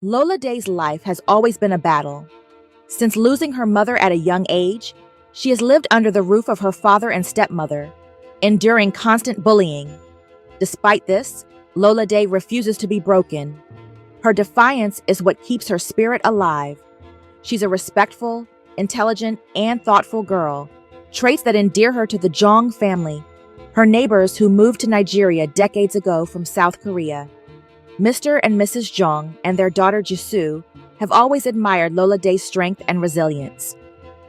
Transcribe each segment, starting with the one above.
Lola Day's life has always been a battle. Since losing her mother at a young age, she has lived under the roof of her father and stepmother, enduring constant bullying. Despite this, Lola Day refuses to be broken. Her defiance is what keeps her spirit alive. She's a respectful, intelligent, and thoughtful girl, traits that endear her to the Jong family, her neighbors who moved to Nigeria decades ago from South Korea. Mr. and Mrs. Jong and their daughter Jisoo have always admired Lola Day's strength and resilience.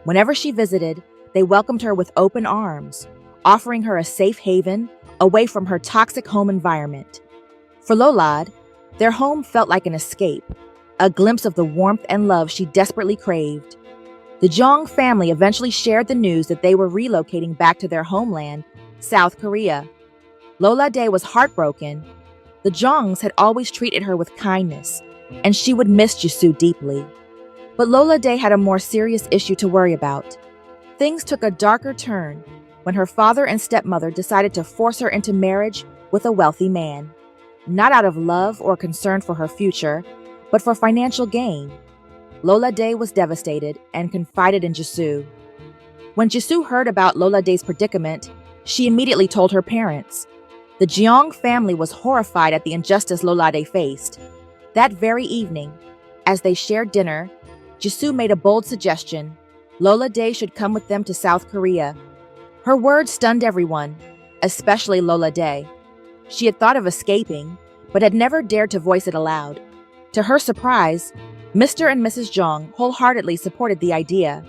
Whenever she visited, they welcomed her with open arms, offering her a safe haven away from her toxic home environment. For Lolad, their home felt like an escape, a glimpse of the warmth and love she desperately craved. The Jong family eventually shared the news that they were relocating back to their homeland, South Korea. Lola Day was heartbroken. The Jongs had always treated her with kindness, and she would miss Jisoo deeply. But Lola Day had a more serious issue to worry about. Things took a darker turn when her father and stepmother decided to force her into marriage with a wealthy man, not out of love or concern for her future, but for financial gain. Lola Day was devastated and confided in Jisoo. When Jisoo heard about Lola Day's predicament, she immediately told her parents. The Jeong family was horrified at the injustice Lola Day faced. That very evening, as they shared dinner, Jisoo made a bold suggestion. Lola Day should come with them to South Korea. Her words stunned everyone, especially Lola Day. She had thought of escaping, but had never dared to voice it aloud. To her surprise, Mr. and Mrs. Jong wholeheartedly supported the idea.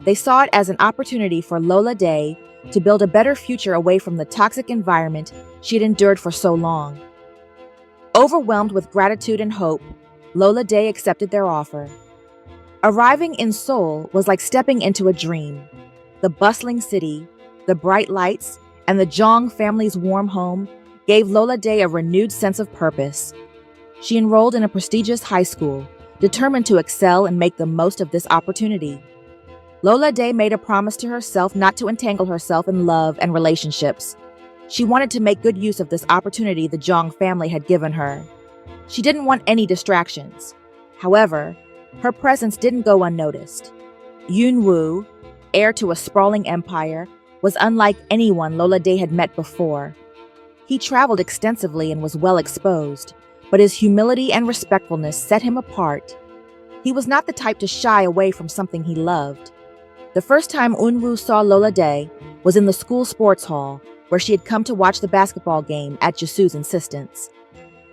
They saw it as an opportunity for Lola Day to build a better future away from the toxic environment she had endured for so long. Overwhelmed with gratitude and hope, Lola Day accepted their offer. Arriving in Seoul was like stepping into a dream. The bustling city, the bright lights, and the Jong family's warm home gave Lola Day a renewed sense of purpose. She enrolled in a prestigious high school, determined to excel and make the most of this opportunity. Lola Day made a promise to herself not to entangle herself in love and relationships. She wanted to make good use of this opportunity the Jong family had given her. She didn't want any distractions. However, her presence didn't go unnoticed. Yoon Woo, heir to a sprawling empire, was unlike anyone Lola Day had met before. He traveled extensively and was well exposed, but his humility and respectfulness set him apart. He was not the type to shy away from something he loved. The first time Eunwoo saw Lola Day was in the school sports hall, where she had come to watch the basketball game at Jisoo's insistence.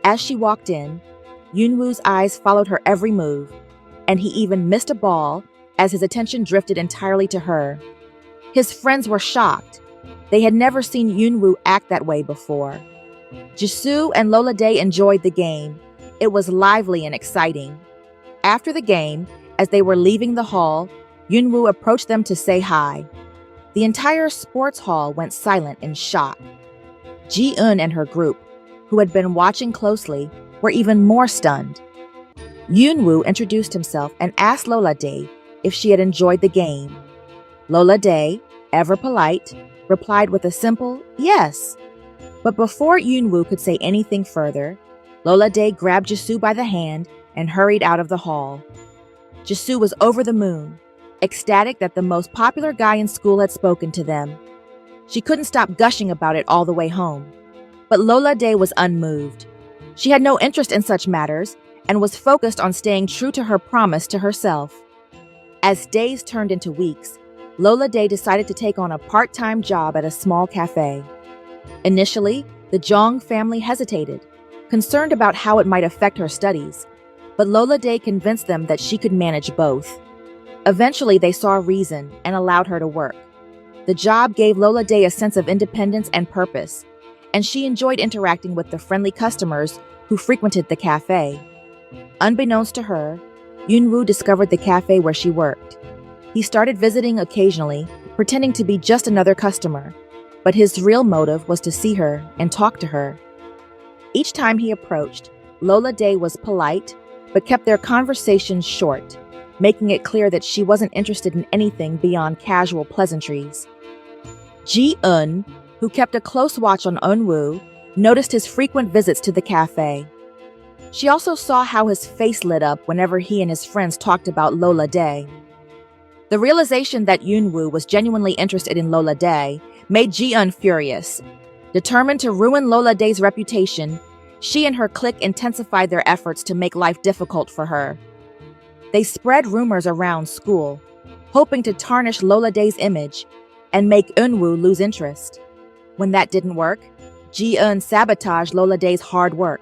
As she walked in, Eunwoo's eyes followed her every move, and he even missed a ball as his attention drifted entirely to her. His friends were shocked. They had never seen Eunwoo act that way before. Jisoo and Lola Day enjoyed the game. It was lively and exciting. After the game, as they were leaving the hall, Eunwoo approached them to say hi. The entire sports hall went silent in shock. Ji-eun and her group, who had been watching closely, were even more stunned. Eunwoo introduced himself and asked Lola Day if she had enjoyed the game. Lola Day, ever polite, replied with a simple yes. But before Eunwoo could say anything further, Lola Day grabbed Jisoo by the hand and hurried out of the hall. Jisoo was over the moon, ecstatic that the most popular guy in school had spoken to them. She couldn't stop gushing about it all the way home. But Lola Day was unmoved. She had no interest in such matters and was focused on staying true to her promise to herself. As days turned into weeks, Lola Day decided to take on a part-time job at a small cafe. Initially, the Jong family hesitated, concerned about how it might affect her studies, but Lola Day convinced them that she could manage both. Eventually, they saw reason and allowed her to work. The job gave Lola Day a sense of independence and purpose, and she enjoyed interacting with the friendly customers who frequented the cafe. Unbeknownst to her, Eunwoo discovered the cafe where she worked. He started visiting occasionally, pretending to be just another customer, but his real motive was to see her and talk to her. Each time he approached, Lola Day was polite, but kept their conversations short, making it clear that she wasn't interested in anything beyond casual pleasantries. Ji-eun, who kept a close watch on Eunwoo, noticed his frequent visits to the cafe. She also saw how his face lit up whenever he and his friends talked about Lola Day. The realization that Yoonwoo was genuinely interested in Lola Day made Ji-eun furious. Determined to ruin Lola Day's reputation, she and her clique intensified their efforts to make life difficult for her. They spread rumors around school, hoping to tarnish Lola Day's image and make Eunwoo lose interest. When that didn't work, Ji-eun sabotaged Lola Day's hard work.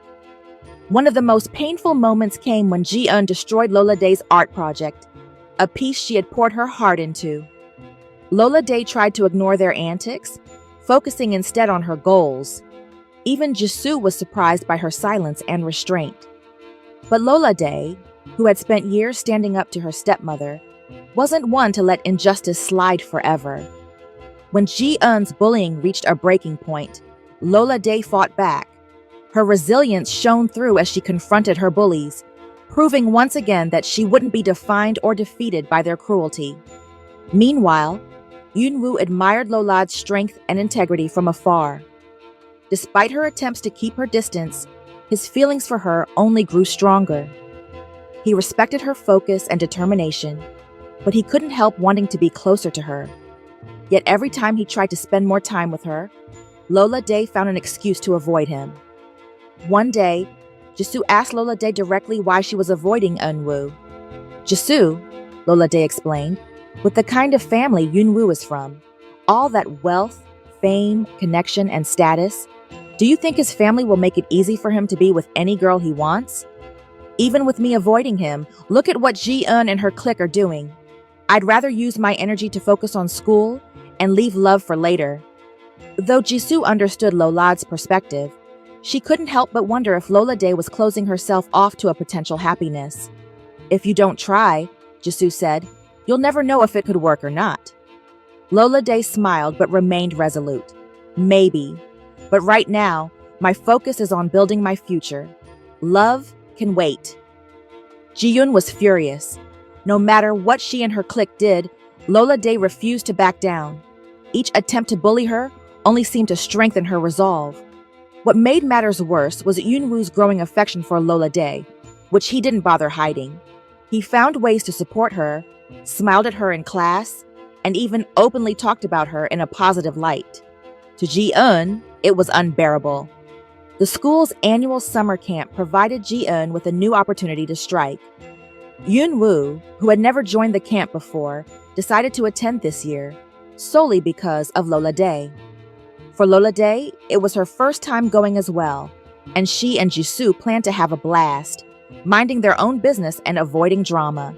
One of the most painful moments came when Ji-eun destroyed Lola Day's art project, a piece she had poured her heart into. Lola Day tried to ignore their antics, focusing instead on her goals. Even Jisoo was surprised by her silence and restraint. But Lola Day, who had spent years standing up to her stepmother, wasn't one to let injustice slide forever. When Ji-eun's bullying reached a breaking point, Lola Day fought back. Her resilience shone through as she confronted her bullies, proving once again that she wouldn't be defined or defeated by their cruelty. Meanwhile, Yoonwoo admired Lola's strength and integrity from afar. Despite her attempts to keep her distance, his feelings for her only grew stronger. He respected her focus and determination, but he couldn't help wanting to be closer to her. Yet every time he tried to spend more time with her, Lola Day found an excuse to avoid him. One day, Jisoo asked Lola Day directly why she was avoiding Eunwoo. "Jisoo," Lola Day explained, "with the kind of family Yoonwoo is from, all that wealth, fame, connection, and status, do you think his family will make it easy for him to be with any girl he wants? Even with me avoiding him, look at what Ji-eun and her clique are doing. I'd rather use my energy to focus on school and leave love for later." Though Jisoo understood Lola's perspective, she couldn't help but wonder if Lola Day was closing herself off to a potential happiness. "If you don't try," Jisoo said, "you'll never know if it could work or not." Lola Day smiled but remained resolute. "Maybe. But right now, my focus is on building my future. Love can wait." Ji-eun was furious. No matter what she and her clique did, Lola Day refused to back down. Each attempt to bully her only seemed to strengthen her resolve. What made matters worse was Yoonwoo's growing affection for Lola Day, which he didn't bother hiding. He found ways to support her, smiled at her in class, and even openly talked about her in a positive light. To Ji-eun, it was unbearable. The school's annual summer camp provided Ji-eun with a new opportunity to strike. Yoonwoo, who had never joined the camp before, decided to attend this year, solely because of Lola Day. For Lola Day, it was her first time going as well, and she and Jisoo planned to have a blast, minding their own business and avoiding drama.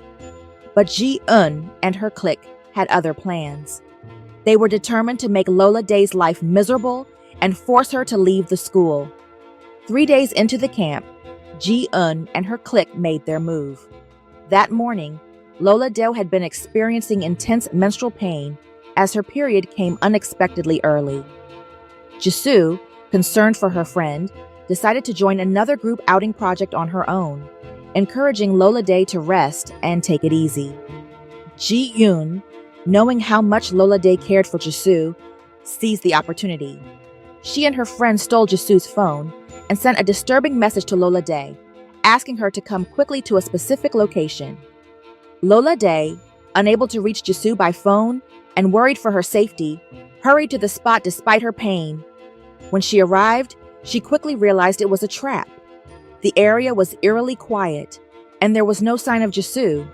But Ji-eun and her clique had other plans. They were determined to make Lola Day's life miserable and force her to leave the school. 3 days into the camp, Ji-eun and her clique made their move. That morning, Lola Day had been experiencing intense menstrual pain as her period came unexpectedly early. Jisoo, concerned for her friend, decided to join another group outing project on her own, encouraging Lola Day to rest and take it easy. Ji-eun, knowing how much Lola Day cared for Jisoo, seized the opportunity. She and her friend stole Jisoo's phone and sent a disturbing message to Lola Day, asking her to come quickly to a specific location. Lola Day, unable to reach Jisoo by phone and worried for her safety, hurried to the spot despite her pain. When she arrived, she quickly realized it was a trap. The area was eerily quiet, and there was no sign of Jisoo.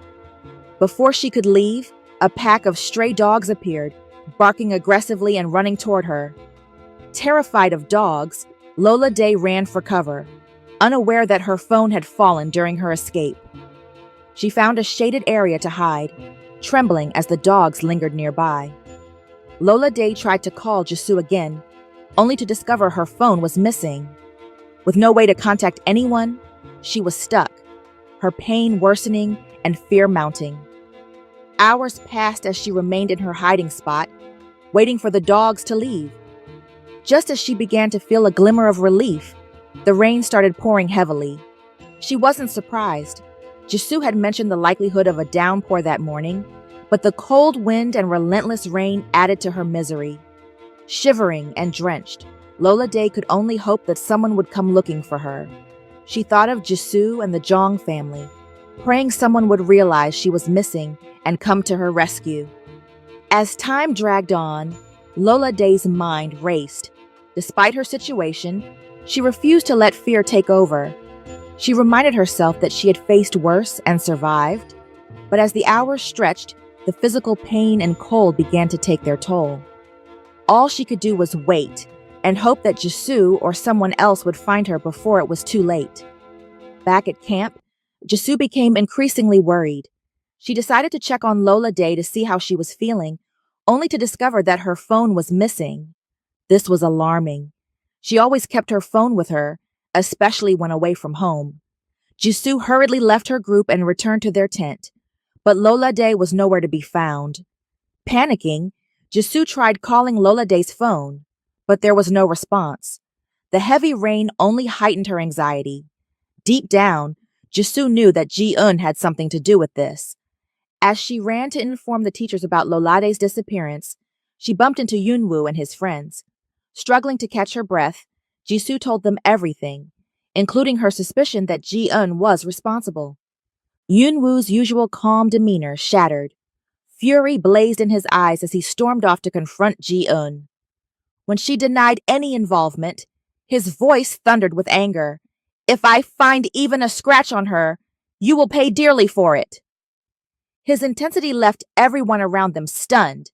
Before she could leave, a pack of stray dogs appeared, barking aggressively and running toward her. Terrified of dogs, Lola Day ran for cover, unaware that her phone had fallen during her escape. She found a shaded area to hide, trembling as the dogs lingered nearby. Lola Day tried to call Jisoo again, only to discover her phone was missing. With no way to contact anyone, she was stuck, her pain worsening and fear mounting. Hours passed as she remained in her hiding spot, waiting for the dogs to leave. Just as she began to feel a glimmer of relief, the rain started pouring heavily. She wasn't surprised. Jisoo had mentioned the likelihood of a downpour that morning, but the cold wind and relentless rain added to her misery. Shivering and drenched, Lola Day could only hope that someone would come looking for her. She thought of Jisoo and the Jong family, praying someone would realize she was missing and come to her rescue. As time dragged on, Lola Day's mind raced. Despite her situation, she refused to let fear take over. She reminded herself that she had faced worse and survived. But as the hours stretched, the physical pain and cold began to take their toll. All she could do was wait and hope that Jisoo or someone else would find her before it was too late. Back at camp, Jisoo became increasingly worried. She decided to check on Lola Day to see how she was feeling, only to discover that her phone was missing. This was alarming. She always kept her phone with her, especially when away from home. Jisoo hurriedly left her group and returned to their tent, but Lola Day was nowhere to be found. Panicking, Jisoo tried calling Lola Day's phone, but there was no response. The heavy rain only heightened her anxiety. Deep down, Jisoo knew that Ji-eun had something to do with this. As she ran to inform the teachers about Lola Day's disappearance, she bumped into Yoonwoo and his friends. Struggling to catch her breath, Jisoo told them everything, including her suspicion that Ji-eun was responsible. Yoonwoo's usual calm demeanor shattered. Fury blazed in his eyes as he stormed off to confront Ji-eun. When she denied any involvement, his voice thundered with anger. "If I find even a scratch on her, you will pay dearly for it." His intensity left everyone around them stunned,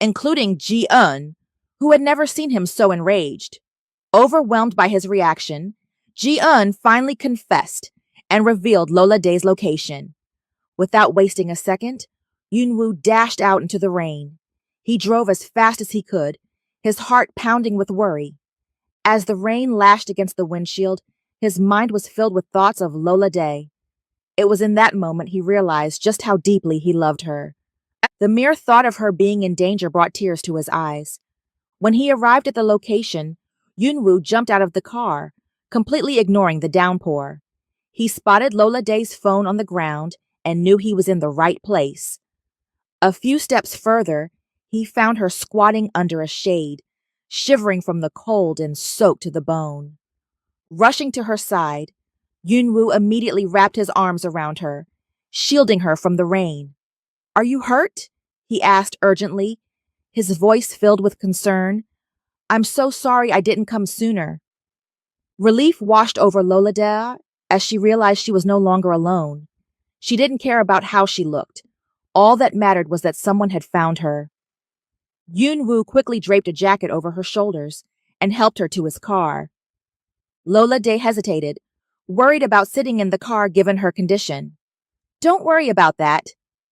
including Ji-eun, who had never seen him so enraged. Overwhelmed by his reaction, Ji-eun finally confessed and revealed Lola Day's location. Without wasting a second, Yoonwoo dashed out into the rain. He drove as fast as he could, his heart pounding with worry. As the rain lashed against the windshield, his mind was filled with thoughts of Lola Day. It was in that moment he realized just how deeply he loved her. The mere thought of her being in danger brought tears to his eyes. When he arrived at the location, Yoonwoo jumped out of the car, completely ignoring the downpour. He spotted Lola Day's phone on the ground and knew he was in the right place. A few steps further, he found her squatting under a shade, shivering from the cold and soaked to the bone. Rushing to her side, Yoonwoo immediately wrapped his arms around her, shielding her from the rain. "Are you hurt?" he asked urgently, his voice filled with concern. "I'm so sorry I didn't come sooner." Relief washed over Lola Day as she realized she was no longer alone. She didn't care about how she looked. All that mattered was that someone had found her. Yoonwoo quickly draped a jacket over her shoulders and helped her to his car. Lola Day hesitated, worried about sitting in the car given her condition. "Don't worry about that,"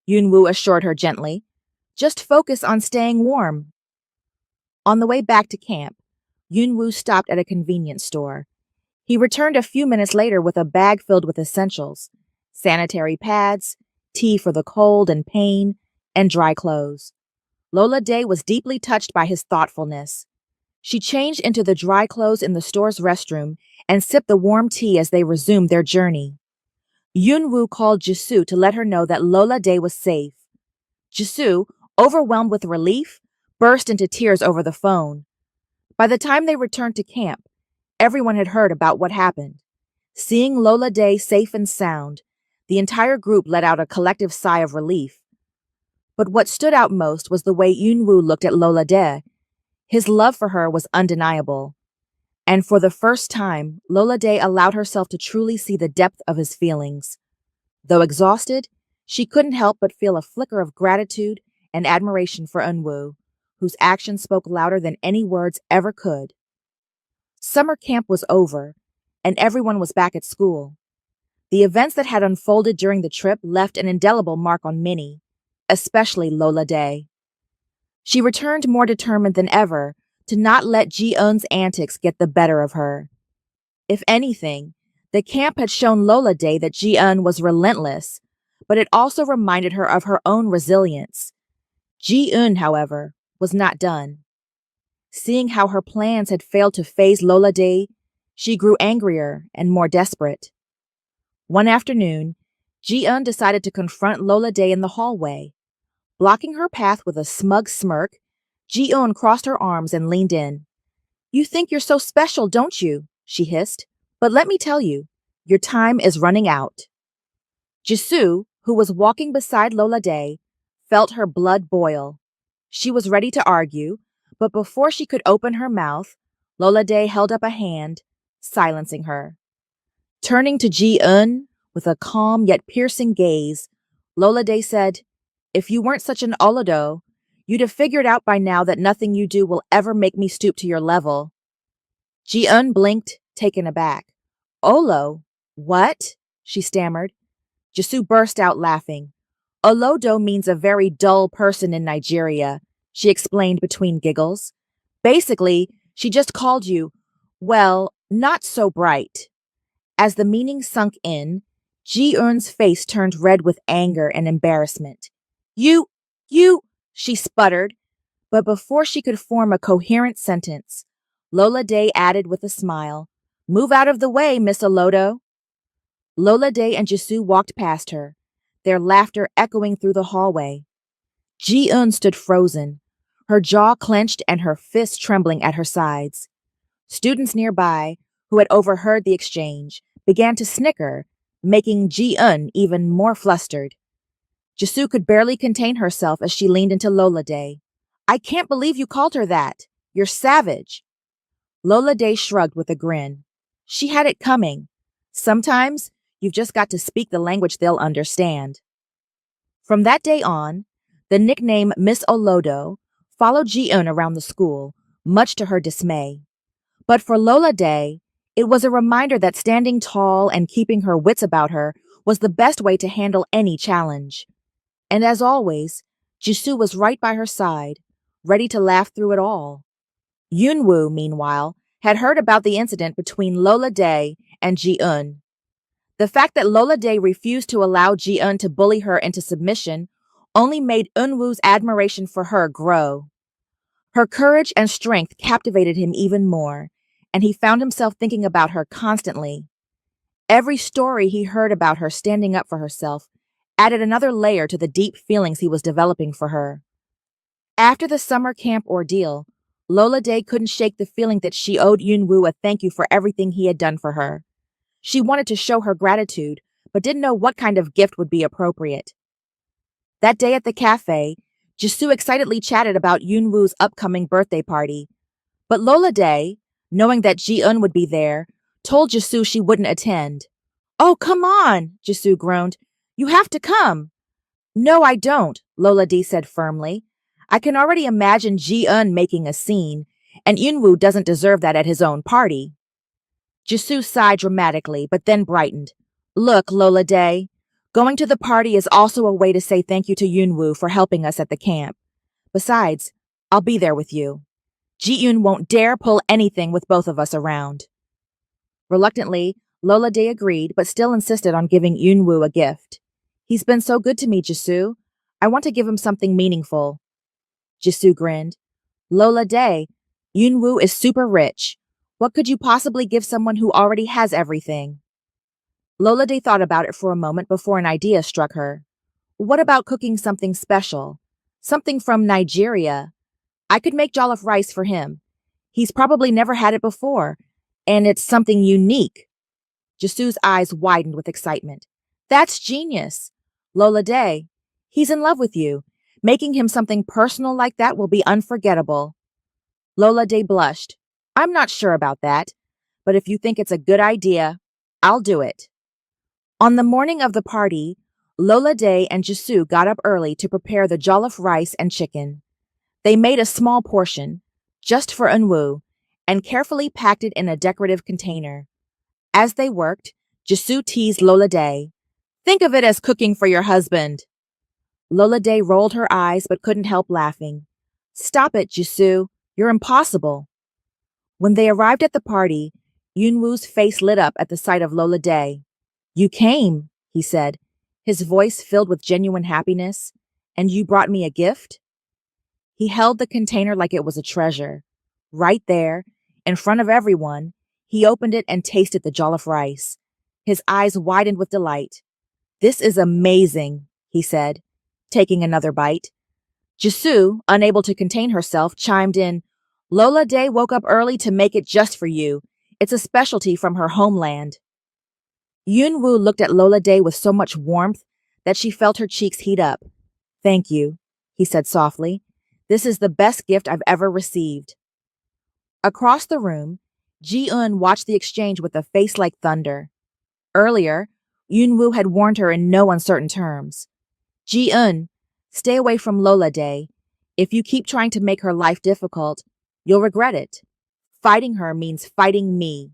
Yoonwoo assured her gently. "Just focus on staying warm." On the way back to camp, Yoonwoo stopped at a convenience store. He returned a few minutes later with a bag filled with essentials: sanitary pads, tea for the cold and pain, and dry clothes. Lola Day was deeply touched by his thoughtfulness. She changed into the dry clothes in the store's restroom and sipped the warm tea as they resumed their journey. Yoonwoo called Jisoo to let her know that Lola Day was safe. Jisoo, overwhelmed with relief, burst into tears over the phone. By the time they returned to camp, everyone had heard about what happened. Seeing Lola Day safe and sound, the entire group let out a collective sigh of relief. But what stood out most was the way Yoonwoo looked at Lola Day. His love for her was undeniable. And for the first time, Lola Day allowed herself to truly see the depth of his feelings. Though exhausted, she couldn't help but feel a flicker of gratitude and admiration for Eunwoo, whose actions spoke louder than any words ever could. Summer camp was over, and everyone was back at school. The events that had unfolded during the trip left an indelible mark on Minnie, especially Lola Day. She returned more determined than ever to not let Ji-eun's antics get the better of her. If anything, the camp had shown Lola Day that Ji-eun was relentless, but it also reminded her of her own resilience. Ji-eun, however, was not done. Seeing how her plans had failed to faze Lola Day, she grew angrier and more desperate. One afternoon, Ji-eun decided to confront Lola Day in the hallway. Blocking her path with a smug smirk, Ji-eun crossed her arms and leaned in. "You think you're so special, don't you?" she hissed. "But let me tell you, Your time is running out. Jisoo, who was walking beside Lola Day, felt her blood boil. She was ready to argue, but before she could open her mouth, Lola Day held up a hand, silencing her. Turning to Ji-eun with a calm yet piercing gaze, Lola Day said, "If you weren't such an Olodo, you'd have figured out by now that nothing you do will ever make me stoop to your level." Ji-eun blinked, taken aback. "Olo? What?" she stammered. Jisoo burst out laughing. "Olodo means a very dull person in Nigeria," she explained between giggles. "Basically, she just called you, well, not so bright." As the meaning sunk in, Ji-eun's face turned red with anger and embarrassment. You, she sputtered, but before she could form a coherent sentence, Lola Day added with a smile, "Move out of the way, Miss Olodo." Lola Day and Jisoo walked past her, their laughter echoing through the hallway. Ji-eun stood frozen, her jaw clenched and her fists trembling at her sides. Students nearby, who had overheard the exchange, began to snicker, making Ji-eun even more flustered. Jisoo could barely contain herself as she leaned into Lola Day. "I can't believe you called her that. You're savage." Lola Day shrugged with a grin. She had it coming. Sometimes you've just got to speak the language they'll understand. From that day on, the nickname Miss Olodo followed Ji-eun around the school, much to her dismay. But for Lola Day, it was a reminder that standing tall and keeping her wits about her was the best way to handle any challenge. And as always, Jisoo was right by her side, ready to laugh through it all. Yunwoo, meanwhile, had heard about the incident between Lola Day and Ji-eun. The fact that Lola Day refused to allow Ji-eun to bully her into submission only made Eunwoo's admiration for her grow. Her courage and strength captivated him even more, and he found himself thinking about her constantly. Every story he heard about her standing up for herself added another layer to the deep feelings he was developing for her. After the summer camp ordeal, Lola Day couldn't shake the feeling that she owed Yunwoo a thank you for everything he had done for her. She wanted to show her gratitude, but didn't know what kind of gift would be appropriate. That day at the cafe, Jisoo excitedly chatted about Yunwoo's upcoming birthday party. But Lola Day, knowing that Ji-eun would be there, told Jisoo she wouldn't attend. "Oh, come on," Jisoo groaned. "You have to come." "No, I don't," Lola Day said firmly. "I can already imagine Ji-eun making a scene, and Yunwoo doesn't deserve that at his own party." Jisoo sighed dramatically, but then brightened. "Look, Lola Day, going to the party is also a way to say thank you to Yunwoo for helping us at the camp. Besides, I'll be there with you. Ji-eun won't dare pull anything with both of us around." Reluctantly, Lola Day agreed, but still insisted on giving Yunwoo a gift. "He's been so good to me, Jisoo. I want to give him something meaningful." Jisoo grinned. "Lola Day, Yunwoo is super rich. What could you possibly give someone who already has everything?" Lola Day thought about it for a moment before an idea struck her. "What about cooking something special? Something from Nigeria? I could make jollof rice for him. He's probably never had it before, and it's something unique." Jisoo's eyes widened with excitement. "That's genius. Lola Day, he's in love with you. Making him something personal like that will be unforgettable." Lola Day blushed. "I'm not sure about that, but if you think it's a good idea, I'll do it." On the morning of the party, Lola Day and Jisoo got up early to prepare the jollof rice and chicken. They made a small portion, just for Eunwoo, and carefully packed it in a decorative container. As they worked, Jisoo teased Lola Day. "Think of it as cooking for your husband." Lola Day rolled her eyes but couldn't help laughing. "Stop it, Jisoo. You're impossible." When they arrived at the party, Yunwoo's face lit up at the sight of Lola Day. "You came," he said, his voice filled with genuine happiness, "and you brought me a gift?" He held the container like it was a treasure. Right there, in front of everyone, he opened it and tasted the jollof rice. His eyes widened with delight. "This is amazing," he said, taking another bite. Jisoo, unable to contain herself, chimed in, "Lola Day woke up early to make it just for you. It's a specialty from her homeland." Yunwoo looked at Lola Day with so much warmth that she felt her cheeks heat up. "Thank you," he said softly. "This is the best gift I've ever received." Across the room, Ji-eun watched the exchange with a face like thunder. Earlier, Yunwoo had warned her in no uncertain terms. "Ji-eun, stay away from Lola Day. If you keep trying to make her life difficult, you'll regret it. Fighting her means fighting me."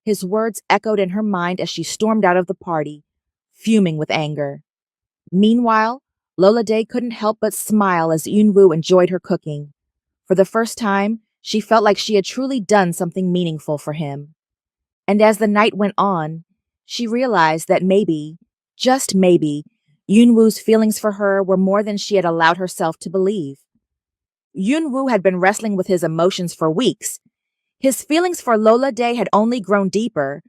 His words echoed in her mind as she stormed out of the party, fuming with anger. Meanwhile, Lola Day couldn't help but smile as Yunwoo enjoyed her cooking. For the first time, she felt like she had truly done something meaningful for him. And as the night went on, she realized that maybe, just maybe, Yunwoo's feelings for her were more than she had allowed herself to believe. Yunwoo had been wrestling with his emotions for weeks. His feelings for Lola Day had only grown deeper,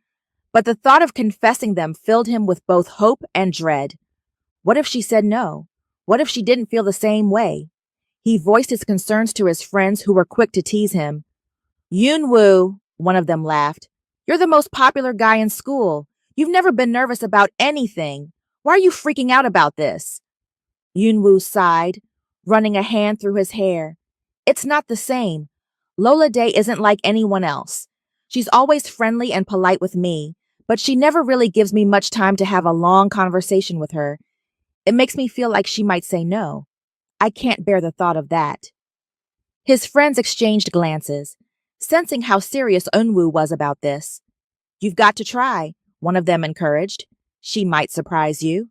but the thought of confessing them filled him with both hope and dread. What if she said no? What if she didn't feel the same way? He voiced his concerns to his friends who were quick to tease him. "Yunwoo," one of them laughed, "you're the most popular guy in school. You've never been nervous about anything. Why are you freaking out about this?" Yunwoo sighed, running a hand through his hair. "It's not the same. Lola Day isn't like anyone else. She's always friendly and polite with me, but she never really gives me much time to have a long conversation with her. It makes me feel like she might say no. I can't bear the thought of that." His friends exchanged glances, sensing how serious Eunwoo was about this. "You've got to try," one of them encouraged. "She might surprise you."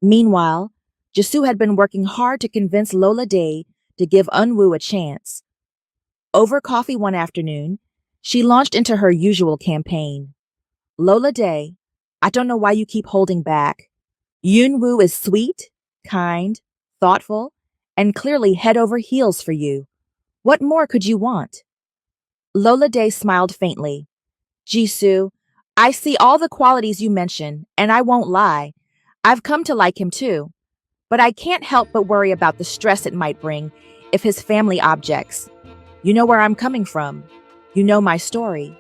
Meanwhile, Jisoo had been working hard to convince Lola Day to give Eunwoo a chance. Over coffee one afternoon, she launched into her usual campaign. "Lola Day, I don't know why you keep holding back. Yunwoo is sweet, kind, thoughtful, and clearly head over heels for you. What more could you want?" Lola Day smiled faintly. "Jisoo, I see all the qualities you mention, and I won't lie. I've come to like him too. But I can't help but worry about the stress it might bring if his family objects. You know where I'm coming from. You know my story.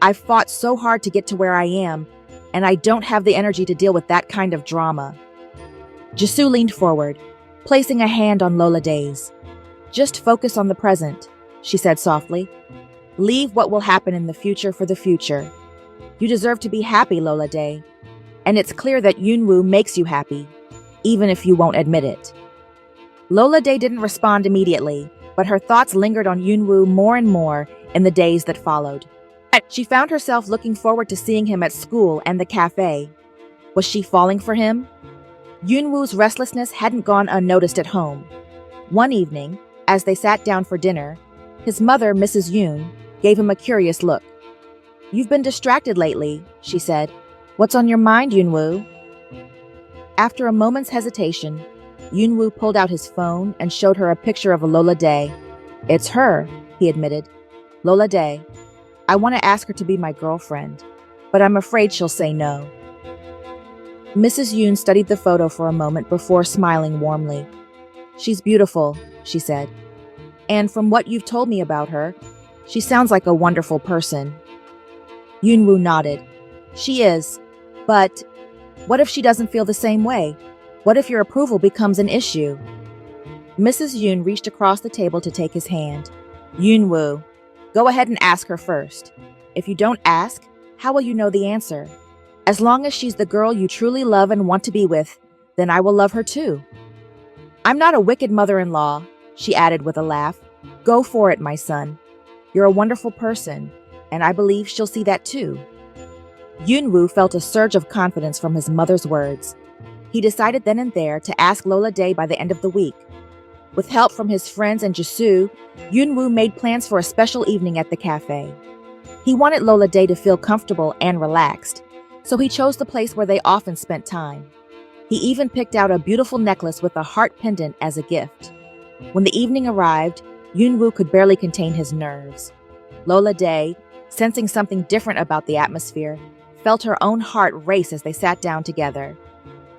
I've fought so hard to get to where I am, and I don't have the energy to deal with that kind of drama." Jisoo leaned forward, placing a hand on Lola Day's. "Just focus on the present," she said softly. "Leave what will happen in the future for the future. You deserve to be happy, Lola Day. And it's clear that Yunwoo makes you happy, even if you won't admit it." Lola Day didn't respond immediately, but her thoughts lingered on Yunwoo more and more in the days that followed. She found herself looking forward to seeing him at school and the cafe. Was she falling for him? Yunwoo's restlessness hadn't gone unnoticed at home. One evening, as they sat down for dinner, his mother, Mrs. Yoon, gave him a curious look. "You've been distracted lately," she said. "What's on your mind, Yunwoo?" After a moment's hesitation, Yunwoo pulled out his phone and showed her a picture of Lola Day. "It's her," he admitted. "Lola Day. I want to ask her to be my girlfriend, but I'm afraid she'll say no." Mrs. Yoon studied the photo for a moment before smiling warmly. "She's beautiful," she said. "And from what you've told me about her, she sounds like a wonderful person." Yunwoo nodded. "She is, but what if she doesn't feel the same way? What if your approval becomes an issue?" Mrs. Yoon reached across the table to take his hand. "Yunwoo, go ahead and ask her first. If you don't ask, how will you know the answer? As long as she's the girl you truly love and want to be with, then I will love her too." "I'm not a wicked mother-in-law," she added with a laugh. "Go for it, my son. You're a wonderful person, and I believe she'll see that too." Yunwoo felt a surge of confidence from his mother's words. He decided then and there to ask Lola Day by the end of the week. With help from his friends and Jisoo, Yunwoo made plans for a special evening at the cafe. He wanted Lola Day to feel comfortable and relaxed, so he chose the place where they often spent time. He even picked out a beautiful necklace with a heart pendant as a gift. When the evening arrived, Yunwoo could barely contain his nerves. Lola Day, sensing something different about the atmosphere, felt her own heart race as they sat down together.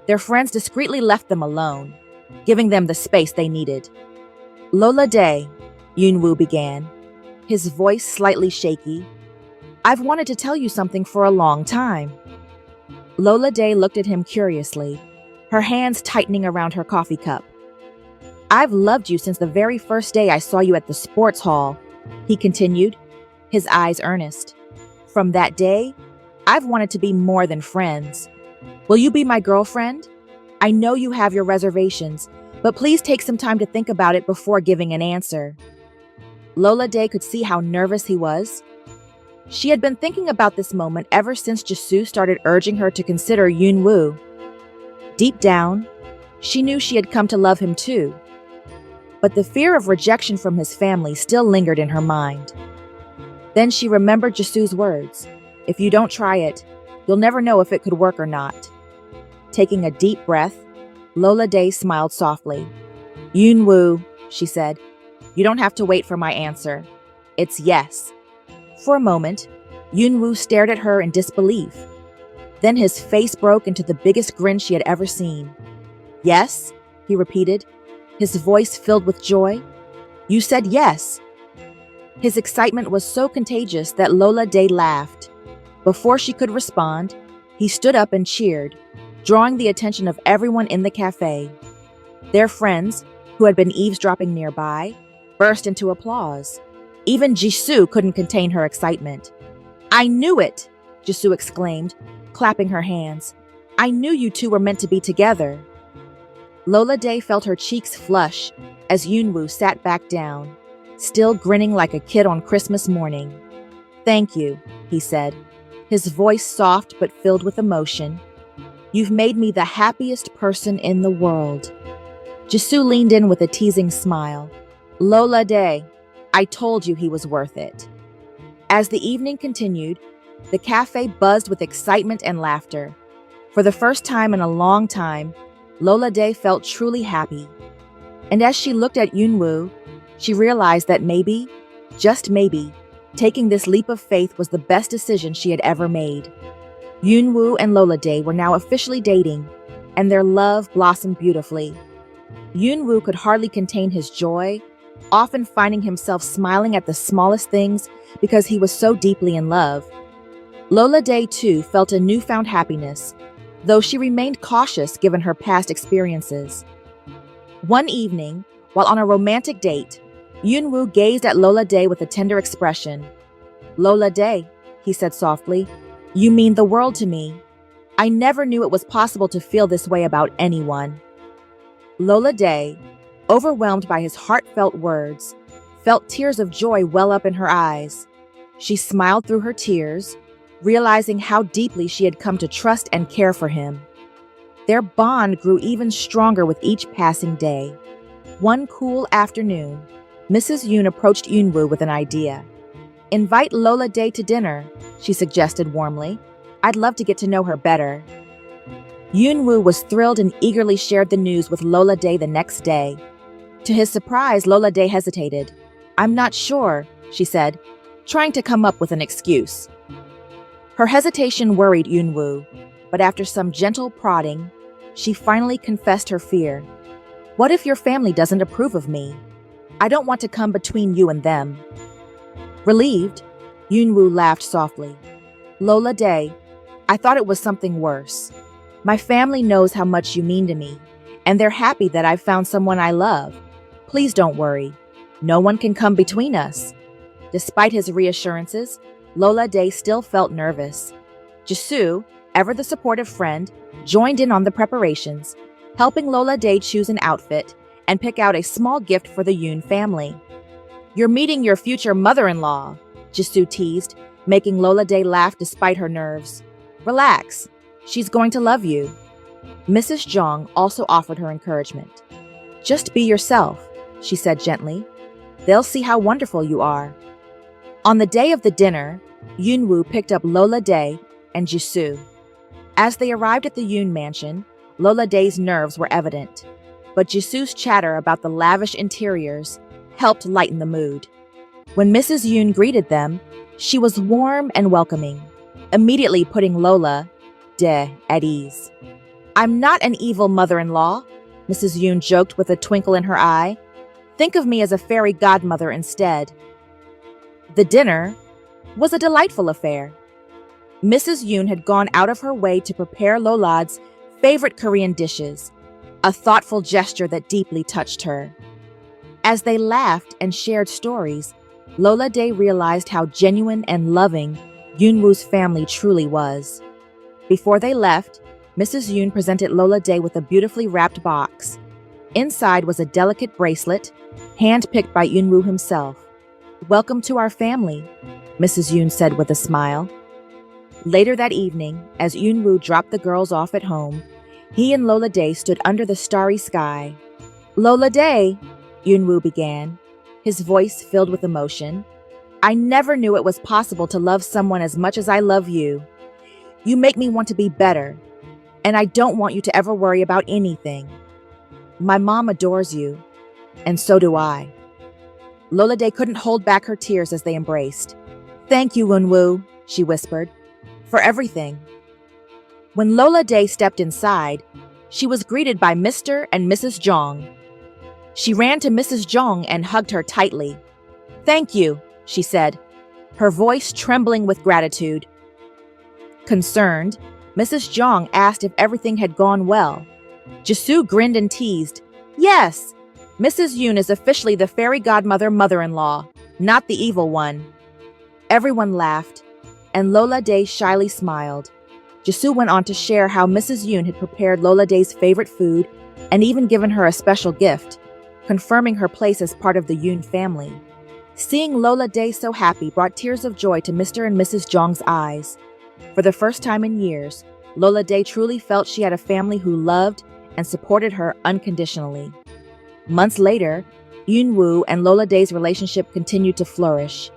Their friends discreetly left them alone, giving them the space they needed. "Lola Day," Yunwoo began, his voice slightly shaky, "I've wanted to tell you something for a long time." Lola Day looked at him curiously, her hands tightening around her coffee cup. I've loved you since the very first day I saw you at the sports hall, he continued, his eyes earnest. From that day, I've wanted to be more than friends. Will you be my girlfriend? I know you have your reservations, but please take some time to think about it before giving an answer. Lola Day could see how nervous he was. She had been thinking about this moment ever since Jisoo started urging her to consider Yoonwoo. Deep down, she knew she had come to love him too. But the fear of rejection from his family still lingered in her mind. Then she remembered Jisoo's words, "If you don't try it, you'll never know if it could work or not." Taking a deep breath, Lola Day smiled softly. "Yoonwoo," she said, "you don't have to wait for my answer. It's yes." For a moment, Yoonwoo stared at her in disbelief. Then his face broke into the biggest grin she had ever seen. "Yes?" he repeated, his voice filled with joy. "You said yes." His excitement was so contagious that Lola Day laughed. Before she could respond, he stood up and cheered, drawing the attention of everyone in the cafe. Their friends, who had been eavesdropping nearby, burst into applause. Even Jisoo couldn't contain her excitement. "I knew it!" Jisoo exclaimed, clapping her hands. "I knew you two were meant to be together." Lola Day felt her cheeks flush as Yoonwoo sat back down, still grinning like a kid on Christmas morning. "Thank you," he said, his voice soft but filled with emotion. "You've made me the happiest person in the world." Jisoo leaned in with a teasing smile. "Lola Day, I told you he was worth it." As the evening continued, the cafe buzzed with excitement and laughter. For the first time in a long time, Lola Day felt truly happy. And as she looked at Yoonwoo, she realized that maybe, just maybe, taking this leap of faith was the best decision she had ever made. Yoonwoo and Lola Day were now officially dating, and their love blossomed beautifully. Yoonwoo could hardly contain his joy, often finding himself smiling at the smallest things because he was so deeply in love. Lola Day, too, felt a newfound happiness, though she remained cautious given her past experiences. One evening, while on a romantic date, Yoonwoo gazed at Lola Day with a tender expression. "Lola Day," he said softly, "you mean the world to me. I never knew it was possible to feel this way about anyone." Lola Day, overwhelmed by his heartfelt words, felt tears of joy well up in her eyes. She smiled through her tears, realizing how deeply she had come to trust and care for him. Their bond grew even stronger with each passing day. One cool afternoon, Mrs. Yoon approached Yoonwoo with an idea. "Invite Lola Day to dinner," she suggested warmly. "I'd love to get to know her better." Yoonwoo was thrilled and eagerly shared the news with Lola Day the next day. To his surprise, Lola Day hesitated. "I'm not sure," she said, trying to come up with an excuse. Her hesitation worried Yoonwoo, but after some gentle prodding, she finally confessed her fear. "What if your family doesn't approve of me? I don't want to come between you and them." Relieved, Yoonwoo laughed softly. "Lola Day, I thought it was something worse. My family knows how much you mean to me, and they're happy that I've found someone I love. Please don't worry. No one can come between us." Despite his reassurances, Lola Day still felt nervous. Jisoo, ever the supportive friend, joined in on the preparations, helping Lola Day choose an outfit and pick out a small gift for the Yoon family. "You're meeting your future mother-in-law," Jisoo teased, making Lola Day laugh despite her nerves. "Relax. She's going to love you." Mrs. Jong also offered her encouragement. "Just be yourself," she said gently. "They'll see how wonderful you are." On the day of the dinner, Yoonwoo picked up Lola Day and Jisoo. As they arrived at the Yoon mansion, Lola Day's nerves were evident, but Jisoo's chatter about the lavish interiors helped lighten the mood. When Mrs. Yoon greeted them, she was warm and welcoming, immediately putting Lola Day at ease. "I'm not an evil mother-in-law," Mrs. Yoon joked with a twinkle in her eye. "Think of me as a fairy godmother instead." The dinner was a delightful affair. Mrs. Yoon had gone out of her way to prepare Lolad's favorite Korean dishes, a thoughtful gesture that deeply touched her. As they laughed and shared stories, Lola Day realized how genuine and loving Yoonwoo's family truly was. Before they left, Mrs. Yoon presented Lola Day with a beautifully wrapped box. Inside was a delicate bracelet, hand-picked by Yoonwoo himself. "Welcome to our family," Mrs. Yoon said with a smile. Later that evening, as Yoonwoo dropped the girls off at home, he and Lola Day stood under the starry sky. "Lola Day," Yoonwoo began, his voice filled with emotion, "I never knew it was possible to love someone as much as I love you. You make me want to be better, and I don't want you to ever worry about anything. My mom adores you, and so do I." Lola Day couldn't hold back her tears as they embraced. "Thank you, Yoonwoo," she whispered, "for everything." When Lola Day stepped inside, she was greeted by Mr. and Mrs. Jong. She ran to Mrs. Jong and hugged her tightly. "Thank you," she said, her voice trembling with gratitude. Concerned, Mrs. Jong asked if everything had gone well. Jisoo grinned and teased, "Yes, Mrs. Yoon is officially the fairy godmother mother-in-law, not the evil one." Everyone laughed, and Lola Day shyly smiled. Jisoo went on to share how Mrs. Yoon had prepared Lola Day's favorite food and even given her a special gift, confirming her place as part of the Yoon family. Seeing Lola Day so happy brought tears of joy to Mr. and Mrs. Jong's eyes. For the first time in years, Lola Day truly felt she had a family who loved and supported her unconditionally. Months later, Yoonwoo and Lola Day's relationship continued to flourish.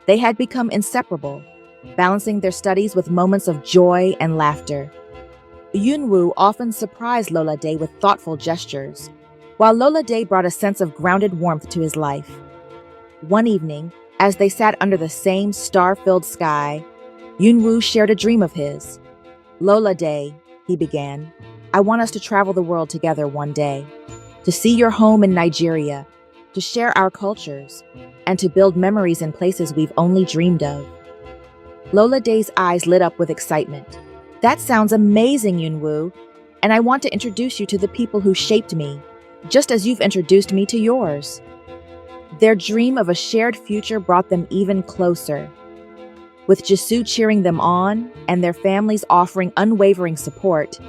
They had become inseparable, balancing their studies with moments of joy and laughter. Yoonwoo often surprised Lola Day with thoughtful gestures, while Lola Day brought a sense of grounded warmth to his life. One evening, as they sat under the same star-filled sky, Yoonwoo shared a dream of his. "Lola Day," he began, "I want us to travel the world together one day, to see your home in Nigeria, to share our cultures, and to build memories in places we've only dreamed of." Lola Day's eyes lit up with excitement. "That sounds amazing, Yoonwoo, and I want to introduce you to the people who shaped me, just as you've introduced me to yours." Their dream of a shared future brought them even closer. With Jisoo cheering them on and their families offering unwavering support,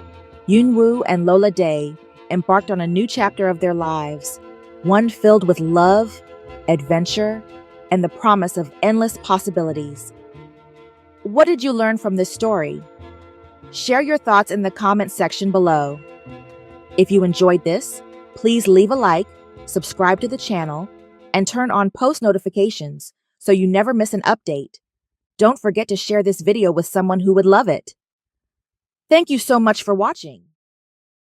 Yoonwoo and Lola Day embarked on a new chapter of their lives, one filled with love, adventure, and the promise of endless possibilities. What did you learn from this story? Share your thoughts in the comments section below. If you enjoyed this, please leave a like, subscribe to the channel, and turn on post notifications so you never miss an update. Don't forget to share this video with someone who would love it. Thank you so much for watching.